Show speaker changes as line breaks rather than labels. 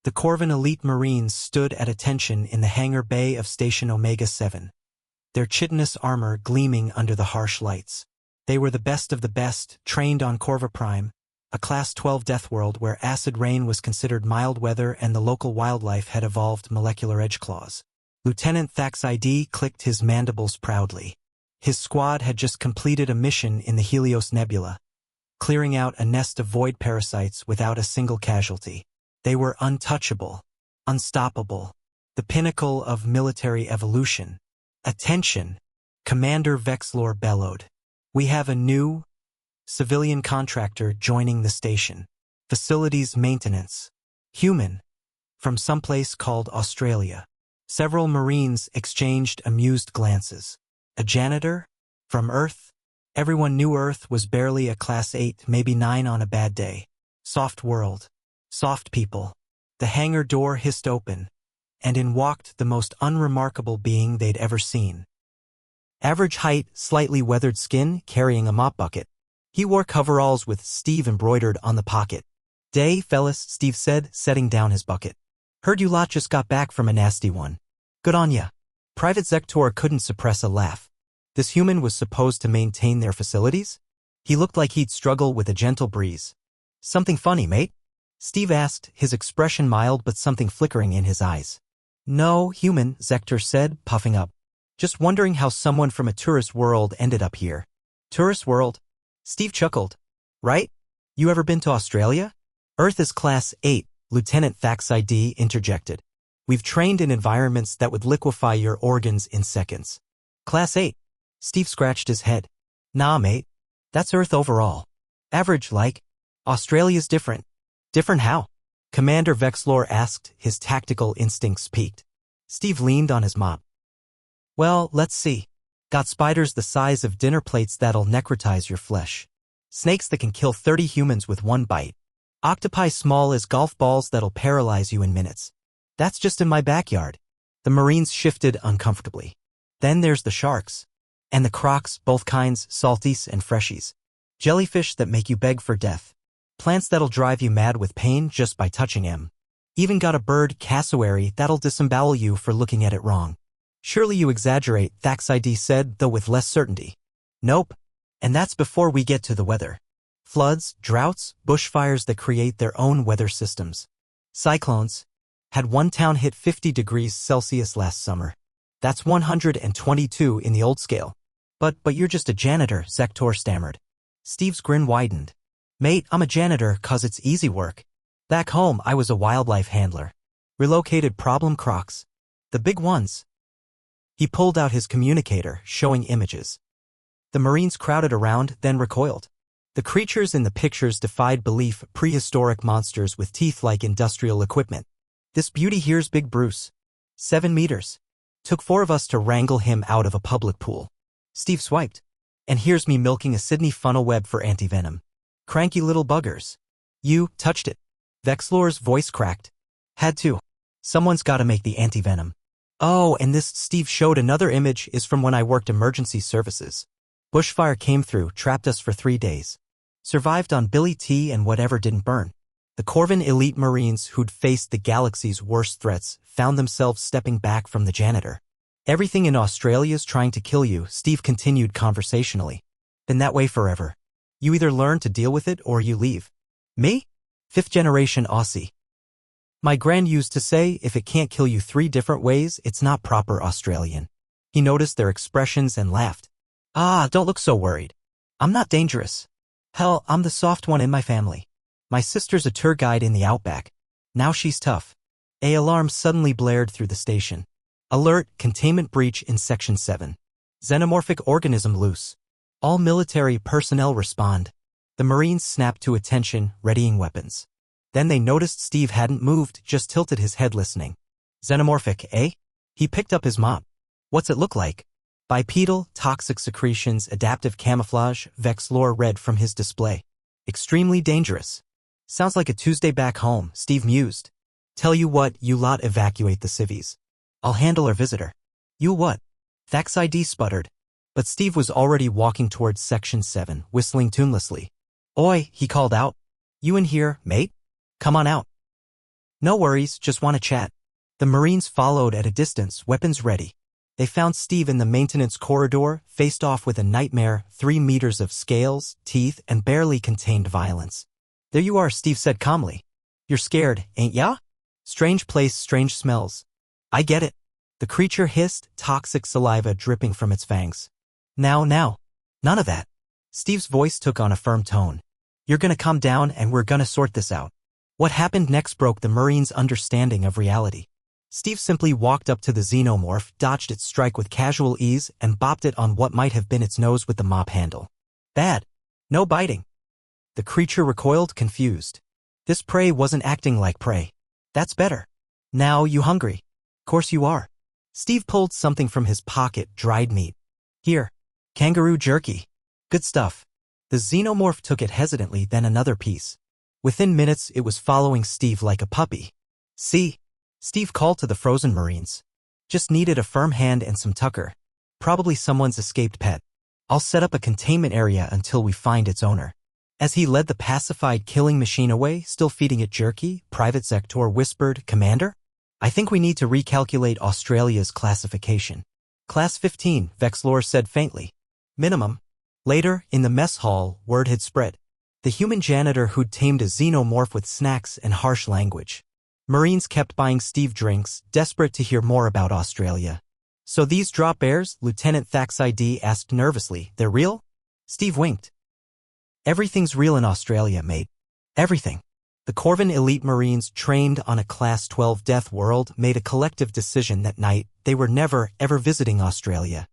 The Corvin elite Marines stood at attention in the hangar bay of Station Omega-7, their chitinous armor gleaming under the harsh lights. They were the best of the best, trained on Corva Prime, a Class 12 death world where acid rain was considered mild weather and the local wildlife had evolved molecular edge claws. Lieutenant Thax ID clicked his mandibles proudly. His squad had just completed a mission in the Helios Nebula, clearing out a nest of void parasites without a single casualty. They were untouchable, unstoppable, the pinnacle of military evolution. "Attention!" Commander Vexlor bellowed. "We have a new civilian contractor joining the station. Facilities maintenance. Human. From someplace called Australia." Several Marines exchanged amused glances. A janitor? From Earth? Everyone knew Earth was barely a Class 8, maybe 9 on a bad day. Soft world. Soft people. The hangar door hissed open, and in walked the most unremarkable being they'd ever seen. Average height, slightly weathered skin, carrying a mop bucket. He wore coveralls with Steve embroidered on the pocket. "Day, fellas," Steve said, setting down his bucket. "Heard you lot just got back from a nasty one. Good on ya." Private Zektor couldn't suppress a laugh. This human was supposed to maintain their facilities? He looked like he'd struggle with a gentle breeze. "Something funny, mate?" Steve asked, his expression mild but something flickering in his eyes. "No, human," Zektor said, puffing up. "Just wondering how someone from a tourist world ended up here." "Tourist world?" Steve chuckled. "Right? You ever been to Australia?" "Earth is Class 8, Lieutenant Thax ID interjected. "We've trained in environments that would liquefy your organs in seconds." "Class 8? Steve scratched his head. "Nah, mate. That's Earth overall. Average, like. Australia's different." "Different how?" Commander Vexlor asked, his tactical instincts piqued. Steve leaned on his mop. "Well, let's see. Got spiders the size of dinner plates that'll necrotize your flesh. Snakes that can kill 30 humans with one bite. Octopi small as golf balls that'll paralyze you in minutes. That's just in my backyard." The Marines shifted uncomfortably. "Then there's the sharks. And the crocs, both kinds, salties and freshies. Jellyfish that make you beg for death. Plants that'll drive you mad with pain just by touching them. Even got a bird, cassowary, that'll disembowel you for looking at it wrong." "Surely you exaggerate," Thax ID said, though with less certainty. "Nope. And that's before we get to the weather. Floods, droughts, bushfires that create their own weather systems. Cyclones. Had one town hit 50 degrees Celsius last summer. That's 122 in the old scale. But you're just a janitor," Zektor stammered. Steve's grin widened. "Mate, I'm a janitor 'cause it's easy work. Back home, I was a wildlife handler. Relocated problem crocs. The big ones." He pulled out his communicator, showing images. The Marines crowded around, then recoiled. The creatures in the pictures defied belief, prehistoric monsters with teeth like industrial equipment. "This beauty here's Big Bruce. 7 meters. Took 4 of us to wrangle him out of a public pool." Steve swiped. "And here's me milking a Sydney funnel web for anti-venom. Cranky little buggers." "You touched it." Vexlor's voice cracked. "Had to. Someone's gotta make the anti-venom. Oh, and this," Steve showed another image, "is from when I worked emergency services. Bushfire came through, trapped us for 3 days. Survived on Billy Tea and whatever didn't burn." The Corvin elite Marines who'd faced the galaxy's worst threats found themselves stepping back from the janitor. "Everything in Australia's trying to kill you," Steve continued conversationally. "Been that way forever. You either learn to deal with it or you leave." "Me? 5th generation Aussie. My gran used to say, if it can't kill you 3 different ways, it's not proper Australian." He noticed their expressions and laughed. "Ah, don't look so worried. I'm not dangerous. Hell, I'm the soft one in my family. My sister's a tour guide in the outback. Now she's tough." A alarm suddenly blared through the station. "Alert, containment breach in Section 7. Xenomorphic organism loose. All military personnel respond." The Marines snapped to attention, readying weapons. Then they noticed Steve hadn't moved, just tilted his head listening. "Xenomorphic, eh?" He picked up his mop. "What's it look like?" "Bipedal, toxic secretions, adaptive camouflage," Vexlor read from his display. "Extremely dangerous. Sounds like a Tuesday back home," Steve mused. "Tell you what, you lot evacuate the civvies. I'll handle our visitor." "You what?" Thax ID sputtered. But Steve was already walking towards Section 7, whistling tunelessly. "Oi," he called out. "You in here, mate? Come on out." No worries, just want to chat. The Marines followed at a distance, weapons ready. They found Steve in the maintenance corridor, faced off with a nightmare, 3 meters of scales, teeth, and barely contained violence. There you are, Steve said calmly. You're scared, ain't ya? Strange place, strange smells. I get it. The creature hissed, toxic saliva dripping from its fangs. Now. None of that. Steve's voice took on a firm tone. You're gonna calm down and we're gonna sort this out. What happened next broke the Marine's understanding of reality. Steve simply walked up to the xenomorph, dodged its strike with casual ease, and bopped it on what might have been its nose with the mop handle. Bad. No biting. The creature recoiled, confused. This prey wasn't acting like prey. That's better. Now, you hungry? Course you are. Steve pulled something from his pocket, dried meat. Here. Kangaroo jerky. Good stuff. The xenomorph took it hesitantly, then another piece. Within minutes, it was following Steve like a puppy. See? Steve called to the frozen Marines. Just needed a firm hand and some tucker. Probably someone's escaped pet. I'll set up a containment area until we find its owner. As he led the pacified killing machine away, still feeding it jerky, Private Sector whispered, Commander? I think we need to recalculate Australia's classification. Class 15, Vexlor said faintly. Minimum. Later, in the mess hall, word had spread. The human janitor who'd tamed a xenomorph with snacks and harsh language. Marines kept buying Steve drinks, desperate to hear more about Australia. So these drop bears? Lieutenant Thaxid asked nervously. They're real? Steve winked. Everything's real in Australia, mate. Everything. The Corvin elite Marines trained on a Class 12 Death World made a collective decision that night they were never, ever visiting Australia.